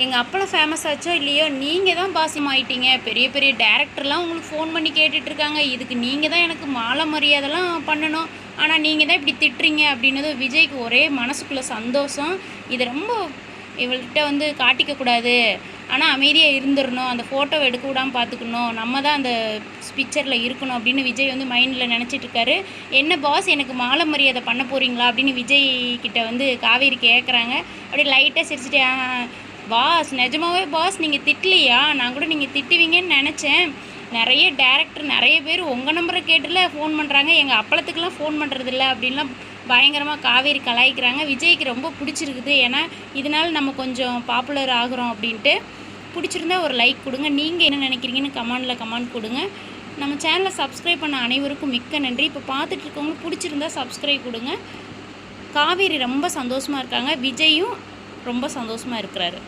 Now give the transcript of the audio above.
எங்கள் அப்பளம் ஃபேமஸ் ஆச்சோ இல்லையோ நீங்கள் தான் பாசியமாயிட்டீங்க. பெரிய பெரிய டேரக்டர்லாம் உங்களுக்கு ஃபோன் பண்ணி கேட்டுட்ருக்காங்க. இதுக்கு நீங்கள் தான் எனக்கு மாலை மரியாதைலாம் பண்ணணும். ஆனால் நீங்கள் தான் இப்படி திட்டுறீங்க அப்படின்னது விஜய்க்கு ஒரே மனசுக்குள்ளே சந்தோஷம். இதை ரொம்ப இவள்கிட்ட வந்து காட்டிக்கக்கூடாது, ஆனால் அமைதியாக இருந்துடணும், அந்த ஃபோட்டோவை எடுக்க விடாமல் பார்த்துக்கணும், நம்ம தான் அந்த பிக்சரில் இருக்கணும் அப்படின்னு விஜய் வந்து மைண்டில் நினச்சிட்ருக்காரு. என்ன பாஸ் எனக்கு மாலை மரியாதை பண்ண போகிறீங்களா அப்படின்னு விஜய் கிட்ட வந்து காவேரி கேட்குறாங்க. அப்படியே லைட்டாக சிரிச்சுட்டு, பாஸ் நிஜமாவே பாஸ் நீங்கள் திட்டலையா? நான் கூட நீங்கள் திட்டுவீங்கன்னு நினச்சேன். நிறைய டேரக்டர் நிறைய பேர் உங்கள் நம்பரை கேட்டுல ஃபோன் பண்ணுறாங்க, எங்கள் அப்பளத்துக்கெலாம் ஃபோன் பண்ணுறதில்ல அப்படின்லாம் பயங்கரமாக காவேரி கலாய்க்கிறாங்க. விஜய்க்கு ரொம்ப பிடிச்சிருக்குது. ஏன்னா இதனால் நம்ம கொஞ்சம் பாப்புலர் ஆகிறோம் அப்படின்ட்டு. பிடிச்சிருந்தா ஒரு லைக் கொடுங்க. நீங்கள் என்ன நினைக்கிறீங்கன்னு கமெண்ட் கொடுங்க. நம்ம சேனலை சப்ஸ்கிரைப் பண்ண அனைவருக்கும் மிக்க நன்றி. இப்போ பார்த்துட்டு இருக்கவங்க பிடிச்சிருந்தா சப்ஸ்கிரைப் கொடுங்க. காவேரி ரொம்ப சந்தோஷமாக இருக்காங்க, விஜயும் ரொம்ப சந்தோஷமாக இருக்கிறாரு.